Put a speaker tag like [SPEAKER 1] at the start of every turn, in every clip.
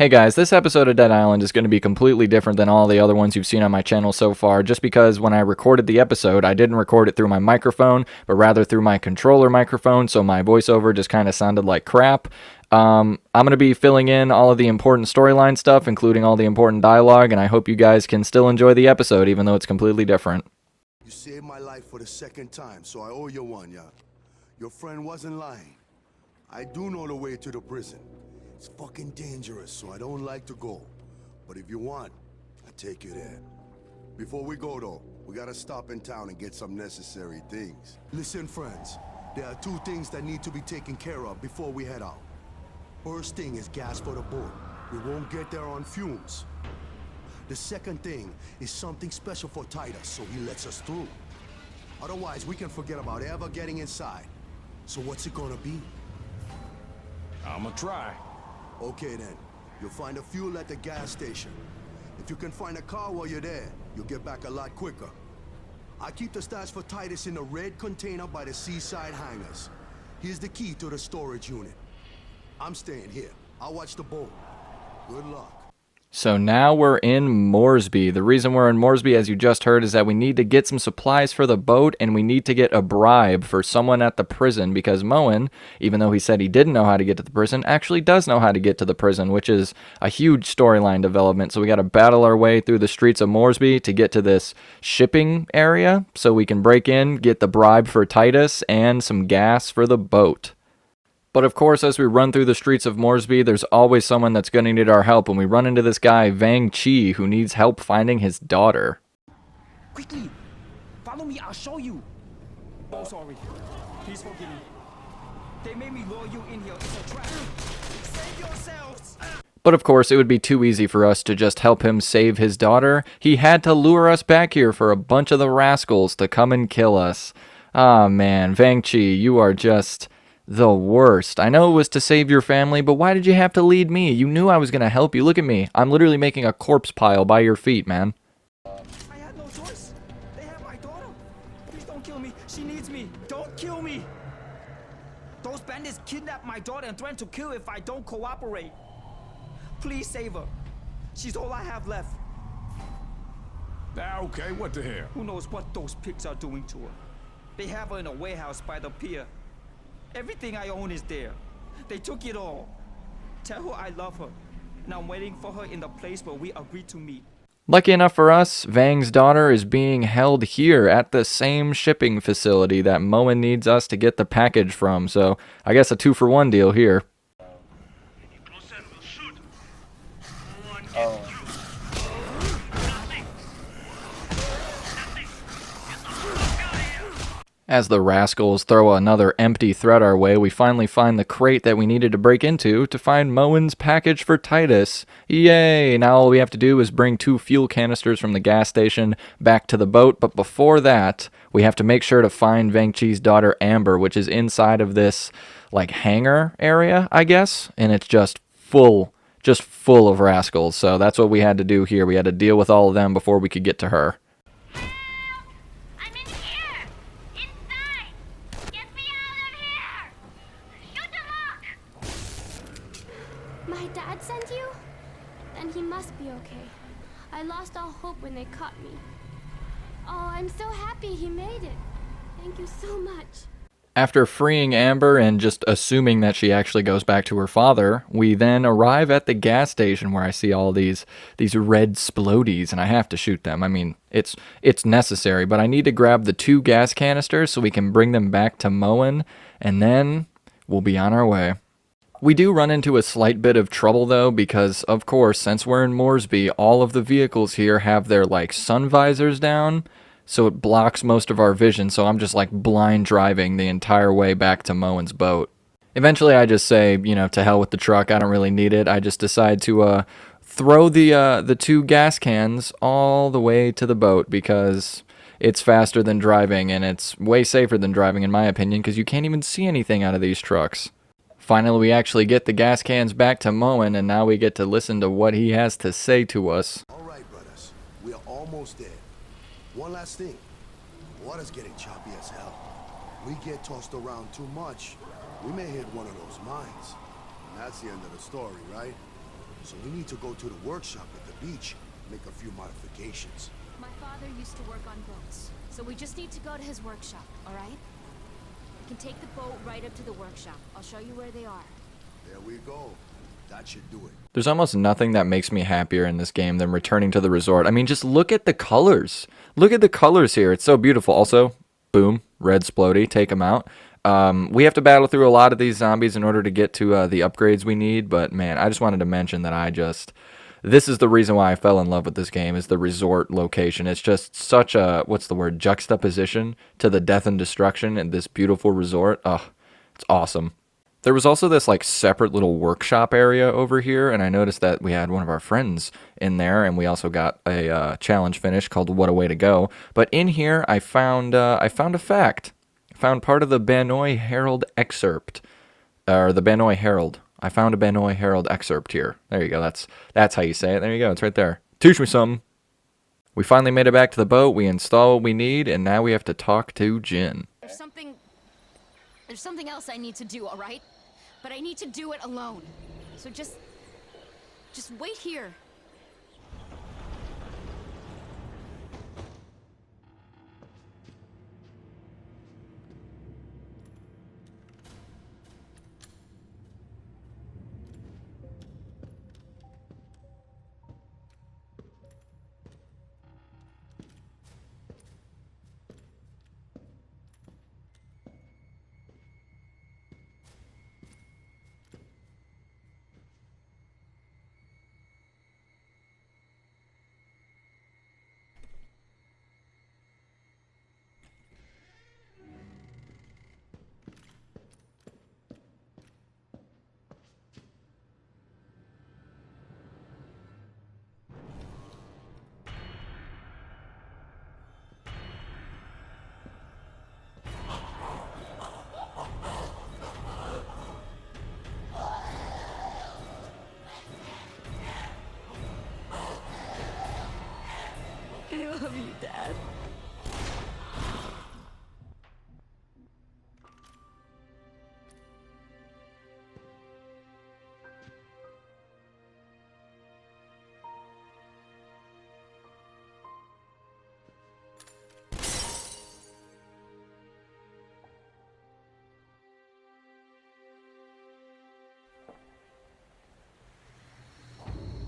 [SPEAKER 1] Hey guys, this episode of Dead Island is going to be completely different than all the other ones you've seen on my channel so far, just because when I recorded the episode, I didn't record it through my microphone, but rather through my controller microphone, so my voiceover just kind of sounded like crap. I'm going to be filling in all of the important storyline stuff, including all the important dialogue, and I hope you guys can still enjoy the episode, even though it's completely different.
[SPEAKER 2] You saved my life for the second time, so I owe you one, yeah? Your friend wasn't lying. I do know the way to the prison. It's fucking dangerous, so I don't like to go. But if you want, I take you there. Before we go, though, we gotta stop in town and get some necessary things. Listen, friends, there are two things that need to be taken care of before we head out. First thing is gas for the boat. We won't get there on fumes. The second thing is something special for Titus, so he lets us through. Otherwise, we can forget about ever getting inside. So what's it gonna be?
[SPEAKER 3] I'ma try.
[SPEAKER 2] Okay then, you'll find a fuel at the gas station. If you can find a car while you're there, you'll get back a lot quicker. I keep the stash for Titus in a red container by the seaside hangars. Here's the key to the storage unit. I'm staying here. I'll watch the boat. Good luck.
[SPEAKER 1] So now we're in Moresby. The reason we're in Moresby, as you just heard, is that we need to get some supplies for the boat, and we need to get a bribe for someone at the prison, because Moen, even though he said he didn't know how to get to the prison, actually does know how to get to the prison, which is a huge storyline development. So we got to battle our way through the streets of Moresby to get to this shipping area, so we can break in, get the bribe for Titus, and some gas for the boat. But of course, as we run through the streets of Moresby, there's always someone that's going to need our help, and we run into this guy, Vang Chi, who needs help finding his daughter.
[SPEAKER 4] Quickly! Follow me, I'll show you! Oh, sorry. Please forgive me. They made me lure you in here. It's a trap. Save yourselves!
[SPEAKER 1] But of course, it would be too easy for us to just help him save his daughter. He had to lure us back here for a bunch of the rascals to come and kill us. Ah, man, Vang Chi, you are just the worst. I know it was to save your family, but why did you have to lead me? You knew I was going to help you. Look at me. I'm literally making a corpse pile by your feet, man.
[SPEAKER 4] I had no choice. They have my daughter. Please don't kill me. She needs me. Don't kill me. Those bandits kidnapped my daughter and threatened to kill if I don't cooperate. Please save her. She's all I have left.
[SPEAKER 3] Now, okay, what the hell?
[SPEAKER 4] Who knows what those pigs are doing to her? They have her in a warehouse by the pier. Everything I own is there. They took it all. Tell her I love her, and I'm waiting for her in the place where we agreed to meet.
[SPEAKER 1] Lucky enough for us, Vang's daughter is being held here at the same shipping facility that Moen needs us to get the package from, so I guess a 2-for-1 deal here. As the rascals throw another empty threat our way, we finally find the crate that we needed to break into to find Moen's package for Titus. Yay! Now all we have to do is bring 2 fuel canisters from the gas station back to the boat, but before that, we have to make sure to find Vang Chi's daughter Amber, which is inside of this, like, hangar area, I guess, and it's just full of rascals, so that's what we had to do here. We had to deal with all of them before we could get to her.
[SPEAKER 5] My dad sent you? Then he must be okay. I lost all hope when they caught me. Oh, I'm so happy he made it. Thank you so much.
[SPEAKER 1] After freeing Amber and just assuming that she actually goes back to her father, we then arrive at the gas station where I see all these red splodies, and I have to shoot them. I mean, it's necessary, but I need to grab the 2 gas canisters so we can bring them back to Moen, and then we'll be on our way. We do run into a slight bit of trouble, though, because, of course, since we're in Moresby, all of the vehicles here have their, like, sun visors down, so it blocks most of our vision, so I'm just, like, blind driving the entire way back to Moen's boat. Eventually, I just say, you know, to hell with the truck, I don't really need it. I just decide to throw the 2 gas cans all the way to the boat, because it's faster than driving, and it's way safer than driving, in my opinion, because you can't even see anything out of these trucks. Finally, we actually get the gas cans back to Moen, and now we get to listen to what he has to say to us.
[SPEAKER 2] All right, brothers. We are almost there. One last thing. The water's getting choppy as hell. We get tossed around too much, we may hit one of those mines. And that's the end of the story, right? So we need to go to the workshop at the beach, make a few modifications.
[SPEAKER 6] My father used to work on boats, so we just need to go to his workshop, all right? We can take the boat right up to the workshop. I'll show you where they are.
[SPEAKER 2] There we go. That should do it.
[SPEAKER 1] There's almost nothing that makes me happier in this game than returning to the resort. I mean, just look at the colors. Look at the colors here. It's so beautiful. Also, boom, red Splody. Take them out. We have to battle through a lot of these zombies in order to get to the upgrades we need. But, man, I just wanted to mention that this is the reason why I fell in love with this game, is the resort location. It's just such a, juxtaposition to the death and destruction in this beautiful resort. Oh, it's awesome. There was also this separate little workshop area over here, and I noticed that we had one of our friends in there, and we also got a challenge finish called What a Way to Go. But in here, I found a fact. I found part of the Banoi Herald excerpt, or the Banoi Herald. I found a Banoi Herald excerpt here. There you go. That's how you say it. There you go. It's right there. Teach me something. We finally made it back to the boat. We install what we need, and now we have to talk to Jin.
[SPEAKER 6] There's something else I need to do, all right? But I need to do it alone. So just wait here.
[SPEAKER 7] I love you, Dad.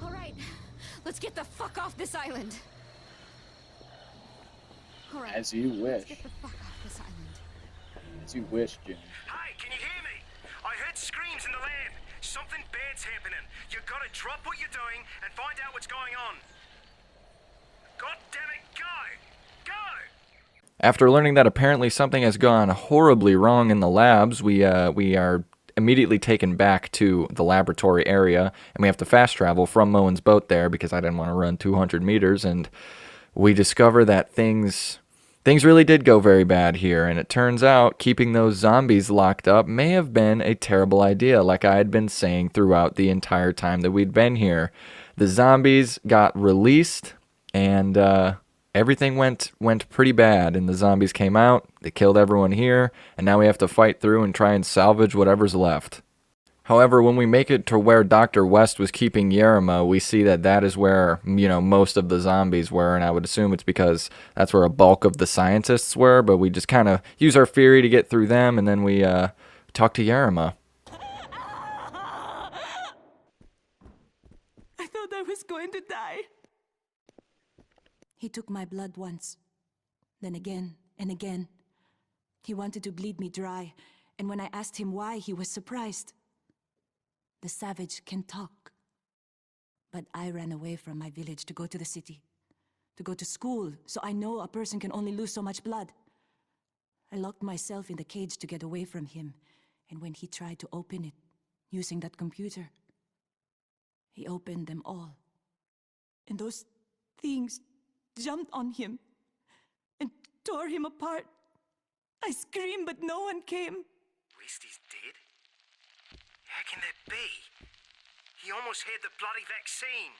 [SPEAKER 6] All right, let's get the fuck off this island. All right,
[SPEAKER 8] As you
[SPEAKER 6] let's
[SPEAKER 8] wish.
[SPEAKER 6] get the fuck off this island.
[SPEAKER 8] As you wish, Jim.
[SPEAKER 9] Hey, can you hear me? I heard screams in the lab. Something bad's happening. You gotta drop what you're doing and find out what's going on. God damn it, go! Go!
[SPEAKER 1] After learning that apparently something has gone horribly wrong in the labs, we are immediately taken back to the laboratory area, and we have to fast travel from Moen's boat there because I didn't want to run 200 meters, and we discover that things really did go very bad here, and it turns out keeping those zombies locked up may have been a terrible idea, like I had been saying throughout the entire time that we'd been here. The zombies got released, and everything went pretty bad, and the zombies came out, they killed everyone here, and now we have to fight through and try and salvage whatever's left. However, when we make it to where Dr. West was keeping Yerima, we see that is where, most of the zombies were, and I would assume it's because that's where a bulk of the scientists were, but we just kind of use our fury to get through them, and then we talk to Yerima.
[SPEAKER 7] I thought I was going to die.
[SPEAKER 10] He took my blood once, then again and again. He wanted to bleed me dry, and when I asked him why, he was surprised. The savage can talk. But I ran away from my village to go to the city, to go to school, so I know a person can only lose so much blood. I locked myself in the cage to get away from him, and when he tried to open it, using that computer, he opened them all.
[SPEAKER 7] And those things jumped on him and tore him apart. I screamed, but no one came.
[SPEAKER 9] West is dead? How can that be? He almost had the bloody vaccine.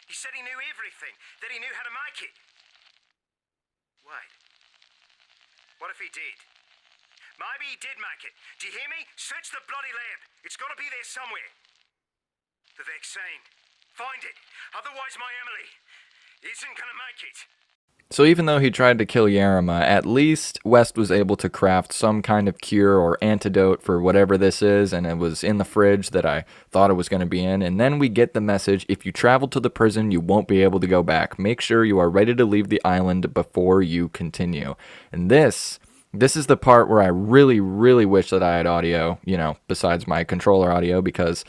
[SPEAKER 9] He said he knew everything, that he knew how to make it. Wait. What if he did? Maybe he did make it. Do you hear me? Search the bloody lab. It's got to be there somewhere. The vaccine. Find it. Otherwise, my Emily isn't gonna make it.
[SPEAKER 1] So even though he tried to kill Yarima, at least West was able to craft some kind of cure or antidote for whatever this is, and it was in the fridge that I thought it was going to be in. And then we get the message, if you travel to the prison, you won't be able to go back. Make sure you are ready to leave the island before you continue. And this is the part where I really, really wish that I had audio, besides my controller audio, because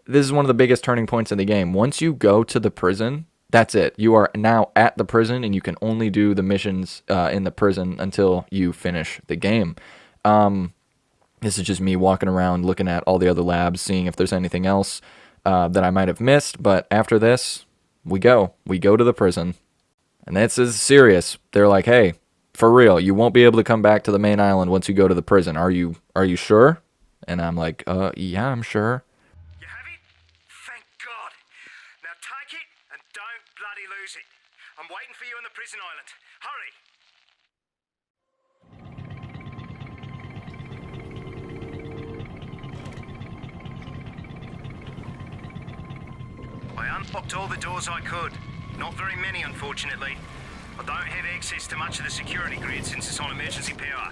[SPEAKER 1] this is one of the biggest turning points in the game. Once you go to the prison, that's it. You are now at the prison, and you can only do the missions in the prison until you finish the game. This is just me walking around, looking at all the other labs, seeing if there's anything else that I might have missed. But after this, we go to the prison. And this is serious. They're like, hey, for real, you won't be able to come back to the main island once you go to the prison. Are you sure? And I'm like, yeah, I'm sure.
[SPEAKER 9] You have it? Thank God. Now take it and don't bloody lose it. I'm waiting for you on the prison island. Hurry! I unlocked all the doors I could. Not very many, unfortunately. I don't have access to much of the security grid since it's on emergency power.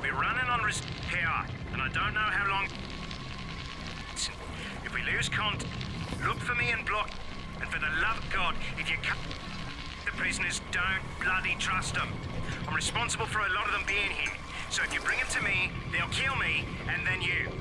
[SPEAKER 9] We're running on power, and I don't know how long. If we lose contact, look for me and block. And for the love of God, if you cut the prisoners, don't bloody trust them. I'm responsible for a lot of them being here. So if you bring them to me, they'll kill me, and then you.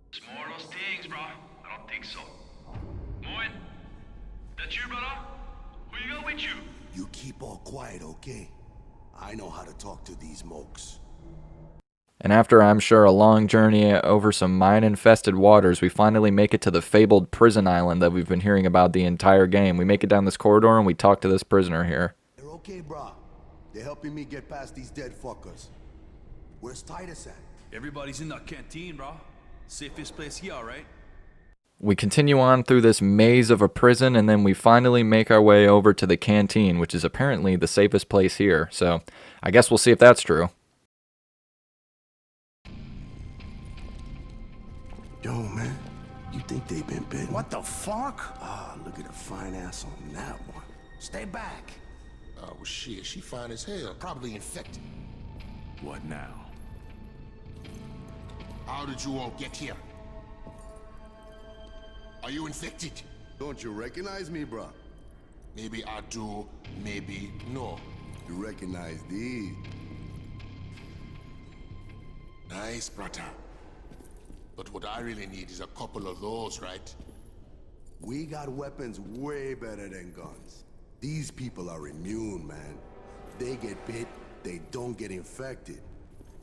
[SPEAKER 11] It's more of those things, bro. I don't think so. Moin, that you, brother? Who you got with you?
[SPEAKER 2] You keep all quiet, okay? I know how to talk to these mokes.
[SPEAKER 1] And after, I'm sure, a long journey over some mine-infested waters, we finally make it to the fabled prison island that we've been hearing about the entire game. We make it down this corridor and we talk to this prisoner here.
[SPEAKER 2] They're okay, brah. They're helping me get past these dead fuckers. Where's Titus at?
[SPEAKER 11] Everybody's in that canteen, bro. Safest place here, alright?
[SPEAKER 1] We continue on through this maze of a prison, and then we finally make our way over to the canteen, which is apparently the safest place here. So I guess we'll see if that's true.
[SPEAKER 2] Yo, man, you think they've been bitten?
[SPEAKER 9] What the fuck?
[SPEAKER 2] Ah, look at the fine ass on that one.
[SPEAKER 9] Stay back.
[SPEAKER 12] Oh, well, shit, she fine as hell. Probably infected.
[SPEAKER 3] What now?
[SPEAKER 12] How did you all get here? Are you infected?
[SPEAKER 2] Don't you recognize me, bruh?
[SPEAKER 12] Maybe I do, maybe no.
[SPEAKER 2] You recognize these?
[SPEAKER 12] Nice, brother. But what I really need is a couple of those, right?
[SPEAKER 2] We got weapons way better than guns. These people are immune, man. They get bit, they don't get infected.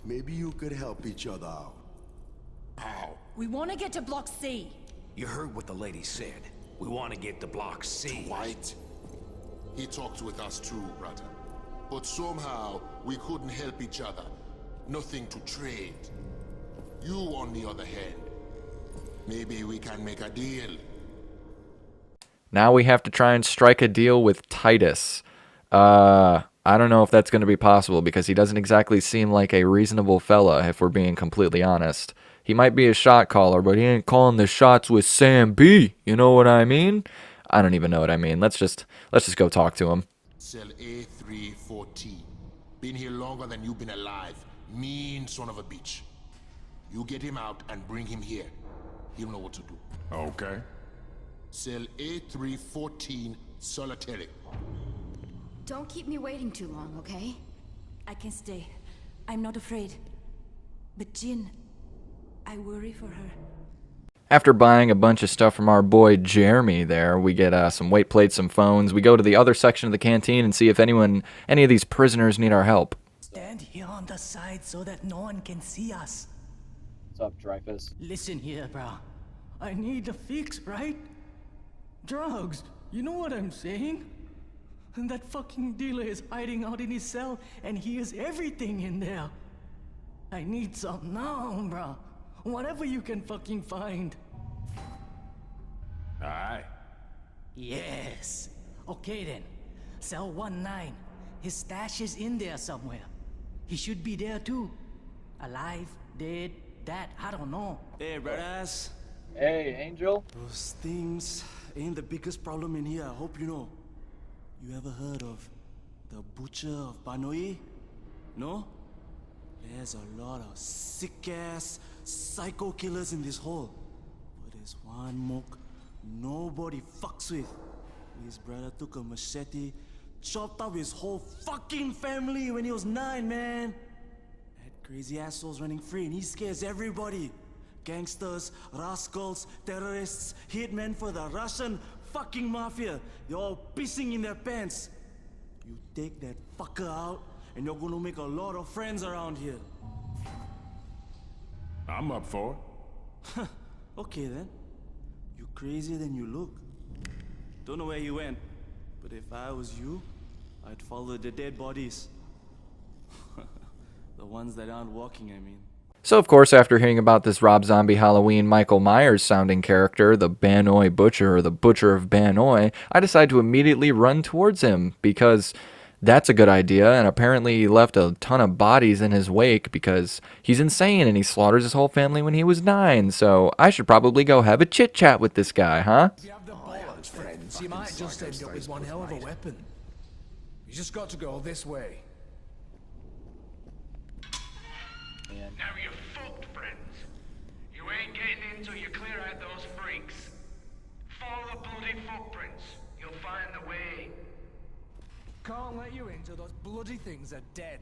[SPEAKER 2] Maybe you could help each other out.
[SPEAKER 12] How?
[SPEAKER 7] We want to get to Block C.
[SPEAKER 9] You heard what the lady said. We want to get to Block C.
[SPEAKER 12] White? He talked with us too, brother. But somehow, we couldn't help each other. Nothing to trade. You, on the other hand, maybe we can make a deal.
[SPEAKER 1] Now we have to try and strike a deal with Titus. I don't know if that's going to be possible because he doesn't exactly seem like a reasonable fella, if we're being completely honest. He might be a shot caller, but he ain't calling the shots with Sam B. You know what I mean? I don't even know what I mean. Let's just go talk to him.
[SPEAKER 12] Cell A314. Been here longer than you've been alive. Mean son of a bitch. You get him out and bring him here. He'll know what to do.
[SPEAKER 3] Okay.
[SPEAKER 12] Cell A314, solitary.
[SPEAKER 6] Don't keep me waiting too long, okay?
[SPEAKER 10] I can stay. I'm not afraid. But Jin, I worry for her.
[SPEAKER 1] After buying a bunch of stuff from our boy Jeremy there, we get some weight plates, some phones. We go to the other section of the canteen and see if any of these prisoners need our help.
[SPEAKER 4] Stand here on the side so that no one can see us.
[SPEAKER 8] What's up, Dreyfus?
[SPEAKER 4] Listen here, bro. I need a fix, right? Drugs. You know what I'm saying? And that fucking dealer is hiding out in his cell, and he has everything in there. I need some now, bruh. Whatever you can fucking find.
[SPEAKER 3] Alright.
[SPEAKER 4] Yes. Okay then. Cell 19. His stash is in there somewhere. He should be there too. Alive, dead, that, I don't know.
[SPEAKER 8] Hey, brothers.
[SPEAKER 1] Hey, Angel.
[SPEAKER 4] Those things ain't the biggest problem in here, I hope you know. You ever heard of the Butcher of Banoi? No? There's a lot of sick-ass psycho killers in this hole. But there's one mook nobody fucks with. His brother took a machete, chopped up his whole fucking family when he was 9, man. That crazy asshole's running free and he scares everybody. Gangsters, rascals, terrorists, hitmen for the Russian fucking mafia. They're all pissing in their pants. You take that fucker out and you're gonna make a lot of friends around here.
[SPEAKER 3] I'm up for it.
[SPEAKER 4] Okay then. You're crazier than you look. Don't know where he went, but if I was you, I'd follow the dead bodies. The ones that aren't walking, I mean.
[SPEAKER 1] So, of course, after hearing about this Rob Zombie Halloween Michael Myers sounding character, the Banoi Butcher, or the Butcher of Banoi, I decide to immediately run towards him because that's a good idea, and apparently he left a ton of bodies in his wake because he's insane and he slaughters his whole family when he was 9, so I should probably go have a chit-chat with this guy, huh?
[SPEAKER 13] If you have the balls, friends, you might just end up with one hell of a weapon. You just got to go this way.
[SPEAKER 11] Now you're fucked, friends. You ain't getting in till you clear out those freaks. Follow the bloody footprints. You'll find the way.
[SPEAKER 13] Can't let you in till those bloody things are dead.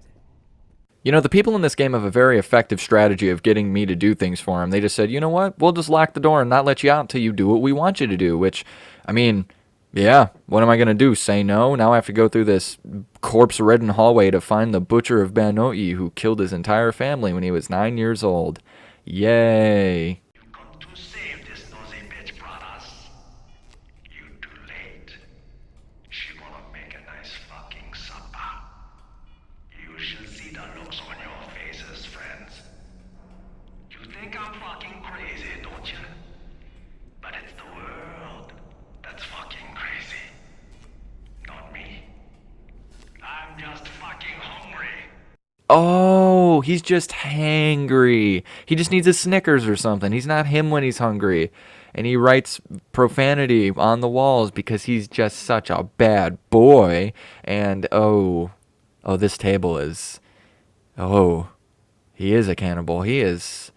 [SPEAKER 1] You know, the people in this game have a very effective strategy of getting me to do things for them. They just said, you know what, we'll just lock the door and not let you out until you do what we want you to do, which, I mean, yeah, what am I going to do, say no? Now I have to go through this corpse-ridden hallway to find the Butcher of Banoi who killed his entire family when he was 9 years old. Yay. Oh, he's just hangry. He just needs a Snickers or something. He's not him when he's hungry. And he writes profanity on the walls because he's just such a bad boy. And oh, this table is, he is a cannibal. He is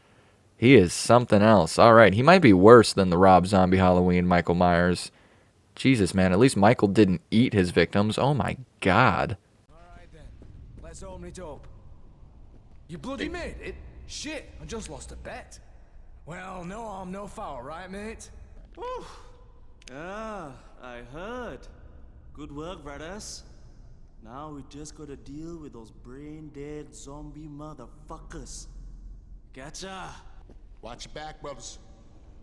[SPEAKER 1] something else. All right, he might be worse than the Rob Zombie Halloween Michael Myers. Jesus, man, at least Michael didn't eat his victims. Oh my God.
[SPEAKER 13] All right then, let's open it up. You bloody made it? Shit, I just lost a bet. Well, no harm, no foul, right, mate?
[SPEAKER 4] Whew. Ah, I heard. Good work, brothers. Now we just gotta deal with those brain-dead zombie motherfuckers. Gotcha.
[SPEAKER 12] Watch your back, brothers.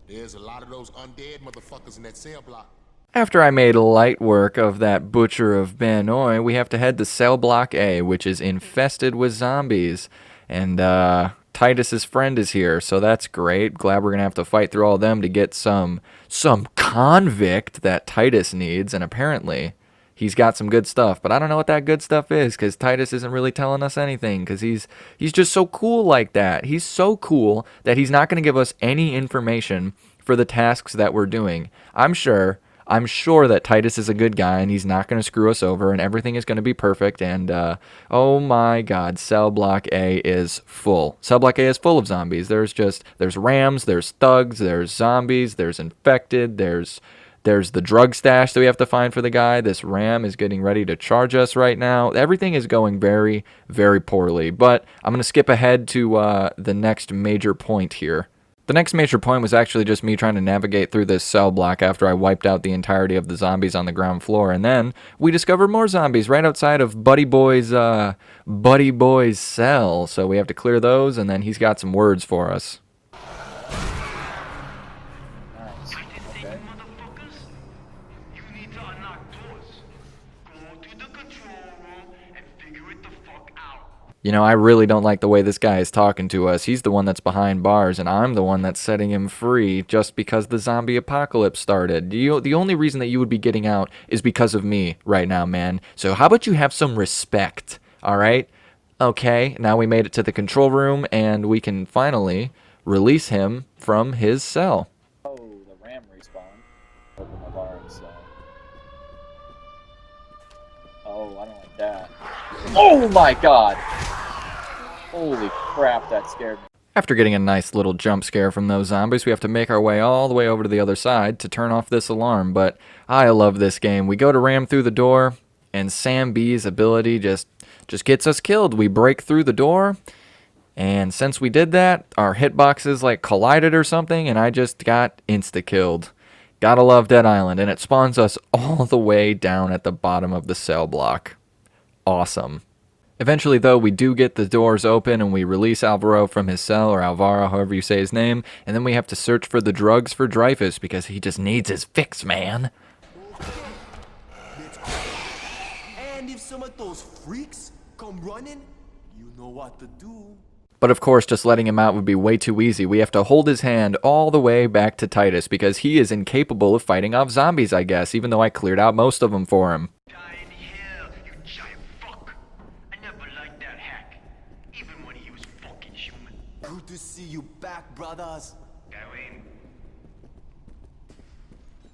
[SPEAKER 12] There's a lot of those undead motherfuckers in that cell block.
[SPEAKER 1] After I made light work of that Butcher of Banoi, we have to head to Cell Block A, which is infested with zombies. And Titus's friend is here, so that's great. Glad we're gonna have to fight through all of them to get some convict that Titus needs, and apparently he's got some good stuff. But I don't know what that good stuff is, because Titus isn't really telling us anything, because he's just so cool like that. He's so cool that he's not gonna give us any information for the tasks that we're doing. I'm sure that Titus is a good guy and he's not going to screw us over and everything is going to be perfect. And, oh my God, Cell Block A is full. Cell Block A is full of zombies. There's rams, there's thugs, there's zombies, there's infected, there's the drug stash that we have to find for the guy. This ram is getting ready to charge us right now. Everything is going very, very poorly. But I'm going to skip ahead to the next major point here. The next major point was actually just me trying to navigate through this cell block after I wiped out the entirety of the zombies on the ground floor, and then we discovered more zombies right outside of Buddy Boy's cell, so we have to clear those, and then he's got some words for us.
[SPEAKER 11] You need to unlock doors. Go to
[SPEAKER 1] You know, I really don't like the way this guy is talking to us. He's the one that's behind bars, and I'm the one that's setting him free just because the zombie apocalypse started. The only reason that you would be getting out is because of me right now, man. So how about you have some respect, all right? Okay, now we made it to the control room, and we can finally release him from his cell.
[SPEAKER 8] Oh, the ram respawned. Open my bars, so... Oh, I don't like that. Oh my god! Holy crap, that scared me.
[SPEAKER 1] After getting a nice little jump scare from those zombies, we have to make our way all the way over to the other side to turn off this alarm. But I love this game. We go to ram through the door, and Sam B's ability just gets us killed. We break through the door, and since we did that, our hitboxes like collided or something, and I just got insta-killed. Gotta love Dead Island, and it spawns us all the way down at the bottom of the cell block. Awesome. Eventually, though, we do get the doors open and we release Alvaro from his cell, or Alvaro, however you say his name, and then we have to search for the drugs for Dreyfus because he just needs his fix, man.
[SPEAKER 4] And if some of those freaks come running, you know what to do.
[SPEAKER 1] But of course, just letting him out would be way too easy. We have to hold his hand all the way back to Titus because he is incapable of fighting off zombies, I guess, even though I cleared out most of them for him.
[SPEAKER 4] Good to see you back, brothers.
[SPEAKER 11] Go in.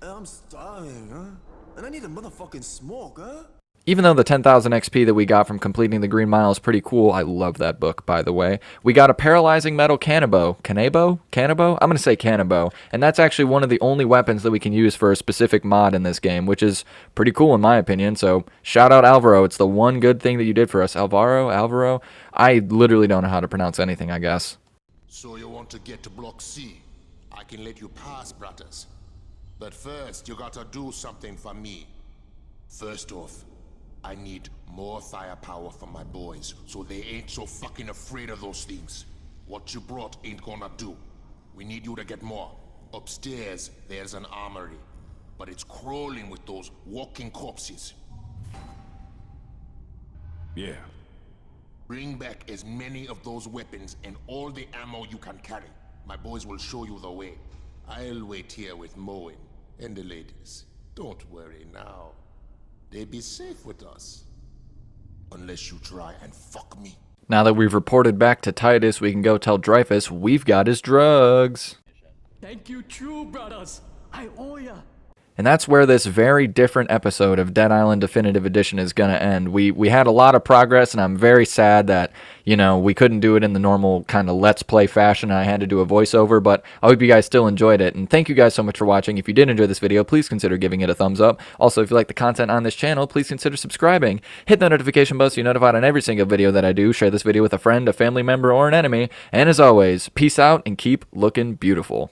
[SPEAKER 4] I'm starving, huh? And I need a motherfucking smoke, huh?
[SPEAKER 1] Even though the 10,000 XP that we got from completing the Green Mile is pretty cool, I love that book, by the way, we got a paralyzing metal cannabo. Cannabo? I'm going to say cannabo. And that's actually one of the only weapons that we can use for a specific mod in this game, which is pretty cool in my opinion. So shout out Alvaro. It's the one good thing that you did for us. Alvaro? I literally don't know how to pronounce anything, I guess.
[SPEAKER 12] So you want to get to Block C? I can let you pass, brothers. But first, you gotta do something for me. First off, I need more firepower from my boys, so they ain't so fucking afraid of those things. What you brought ain't gonna do. We need you to get more. Upstairs, there's an armory, but it's crawling with those walking corpses.
[SPEAKER 3] Yeah.
[SPEAKER 12] Bring back as many of those weapons and all the ammo you can carry. My boys will show you the way. I'll wait here with Moen and the ladies. Don't worry now. They be safe with us. Unless you try and fuck me.
[SPEAKER 1] Now that we've reported back to Titus, we can go tell Dreyfus we've got his drugs.
[SPEAKER 13] Thank you, true brothers. I owe ya.
[SPEAKER 1] And that's where this very different episode of Dead Island Definitive Edition is going to end. We had a lot of progress, and I'm very sad that, you know, we couldn't do it in the normal kind of Let's Play fashion. I had to do a voiceover, but I hope you guys still enjoyed it. And thank you guys so much for watching. If you did enjoy this video, please consider giving it a thumbs up. Also, if you like the content on this channel, please consider subscribing. Hit the notification bell so you're notified on every single video that I do. Share this video with a friend, a family member, or an enemy. And as always, peace out and keep looking beautiful.